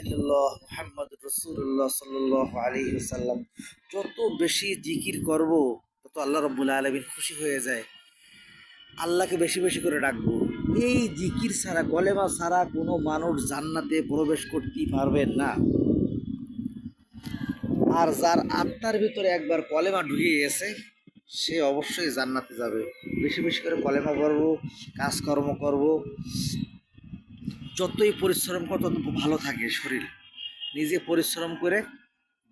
ইল্লাল্লাহ মুহাম্মাদুর রাসূলুল্লাহ সাল্লাল্লাহু আলাইহি ওয়াসাল্লাম। যত বেশি জিকির করব তত আল্লাহ রাব্বুল আলামিন খুশি হয়ে যায়। আল্লাহকে বেশি বেশি করে ডাকবো। এই জিকির ছাড়া, কলেমা ছাড়া কোনো মানুষ জান্নাতে প্রবেশ করতেই পারবেন না। আর যার আত্মার ভিতরে একবার কলেমা ঢুকে গেছে সে অবশ্যই জান্নাতে যাবে। বেশি বেশি করে কলেমা পড়বো, কাজকর্ম করব। যতই পরিশ্রম করো তত ভালো থাকে শরীর। নিজে পরিশ্রম করে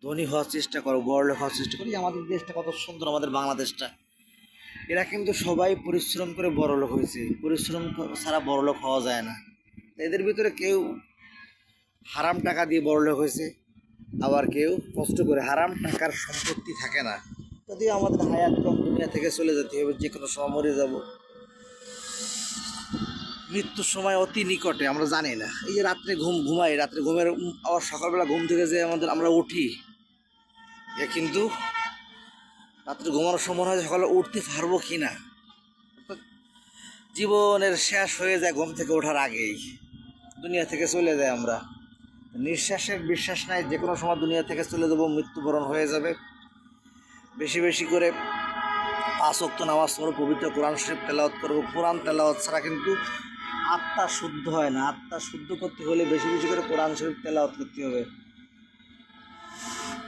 ধনী হওয়ার চেষ্টা করো, বড়লোক হওয়ার চেষ্টা করি। আমাদের দেশটা কত সুন্দর, আমাদের বাংলাদেশটা। এরা কিন্তু সবাই পরিশ্রম করে বড়লোক হয়েছে, পরিশ্রম ছাড়া বড়লোক হওয়া যায় না। এদের ভিতরে কেউ হারাম টাকা দিয়ে বড়লোক হয়েছে, আবার কেউ কষ্ট করে। হারাম টাকার সম্পত্তি থাকে না। যদিও আমাদের হায়াত কম, দুনিয়া থেকে চলে যেতে হবে, যে কোনো সময় মরে যাব। মৃত্যুর সময় অতি নিকটে, আমরা জানি না। এই যে রাত্রে ঘুমাই, রাত্রে ঘুমের আবার সকালবেলা ঘুম থেকে যে আমরা উঠি, এ কিন্তু রাত্রে ঘুমানোর সময় হয়, সকালে উঠতে পারবো কি না। জীবনের শেষ হয়ে যায় ঘুম থেকে ওঠার আগেই, দুনিয়া থেকে চলে যায় আমরা। নিঃশ্বাসের বিশ্বাস নাই, যে কোনো সময় দুনিয়া থেকে চলে যাবো, মৃত্যুবরণ হয়ে যাবে। বেশি বেশি করে 5 ওয়াক্ত নামাজ পড়ো, পবিত্র কোরআন শরীফ তেলাওয়াত করবো। কোরআন তেলাওয়াত ছাড়া কিন্তু আত্মা শুদ্ধ হয় না। আত্মা শুদ্ধ করতে হলে বেশি বেশি করে কোরআন শরীফ তেলাওয়াত করতে হবে।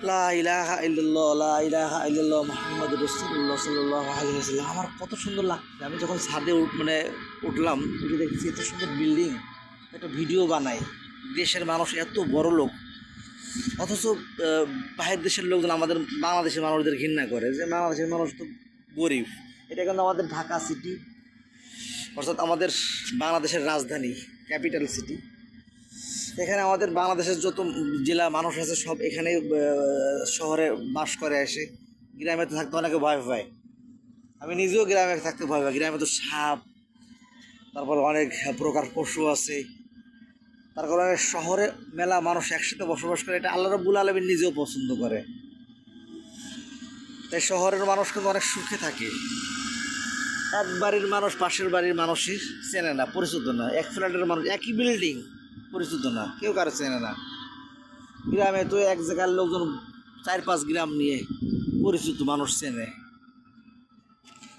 লা ইলাহা ইল্লাল্লাহ, লা ইলাহা ইল্লাল্লাহ মুহাম্মাদুর রাসূলুল্লাহ সাল্লাল্লাহু আলাইহি ওয়াসাল্লাম। আমার কত সুন্দর লাগছে। আমি যখন ছাদে উঠলাম, উঠে দেখছি এত সুন্দর বিল্ডিং, একটা ভিডিও বানাই। দেশের মানুষ এত বড় লোক, অথচ বাহির দেশের লোকজন আমাদের বাংলাদেশের মানুষদের ঘৃণা করে, যে বাংলাদেশের মানুষ তো গরিব। এটা কিন্তু আমাদের ঢাকা সিটি, অর্থাৎ আমাদের বাংলাদেশের রাজধানী, ক্যাপিটাল সিটি। এখানে আমাদের বাংলাদেশের যত জেলা মানুষ আছে সব এখানে শহরে বাস করে আসে। গ্রামে তো থাকতে অনেকে ভয় পায়। আমি নিজেও গ্রামে থাকতে ভয় পাই। গ্রামে তো সাপ, তারপর অনেক প্রকার পশু আছে। তার কারণে শহরে মেলা মানুষ একসাথে বসবাস করে, এটা আল্লাহ রাব্বুল আলামিন নিজেও পছন্দ করে। তাই শহরের মানুষ কিন্তু অনেক সুখে থাকে। এক বাড়ির মানুষ পাশের বাড়ির মানুষই চেনে না, পরিচিত না। এক ফ্ল্যাটের মানুষ, একই বিল্ডিং, পরিচিত না, কেউ কারো চেনে না। গ্রামে তো এক জায়গার লোকজন 4-5 গ্রাম নিয়ে পরিচিত মানুষ চেনে।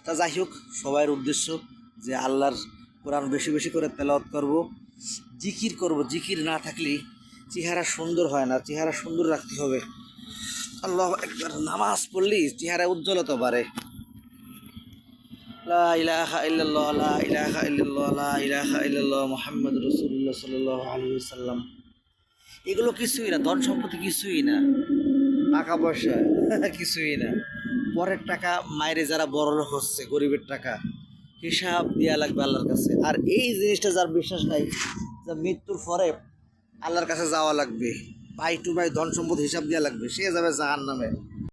তা যাই হোক, সবার উদ্দেশ্য যে আল্লাহর কোরআন বেশি বেশি করে তেলাওয়াত করব, জিকির করব। জিকির না থাকলে চেহারা সুন্দর হয় না, চেহারা সুন্দর রাখতে হবে। আল্লাহু আকবার। নামাজ পড়লেই চেহারা উজ্জ্বলতা বাড়ে। লা ইলাহা ইল্লাল্লাহ, লা ইলাহা ইল্লাল্লাহ, লা ইলাহা ইল্লাল্লাহ মুহাম্মাদুর রাসূলুল্লাহ সাল্লাল্লাহু আলাইহি ওয়াসাল্লাম। এগুলো কিছুই না, ধন সম্পত্তি কিছুই না, টাকা পয়সা কিছুই না। পরের টাকা মায়েরে যারা বড়লোক হচ্ছে, গরিবের টাকা হিসাব দেওয়া লাগবে আল্লাহর কাছে। আর এই জিনিসটা যার বিশ্বাস নাই, যে মৃত্যুর পরে আল্লাহর কাছে যাওয়া লাগবে, বাই টু বাই ধন সম্পদ হিসাব দেওয়া লাগবে, সে যাবে জাহান্নামে।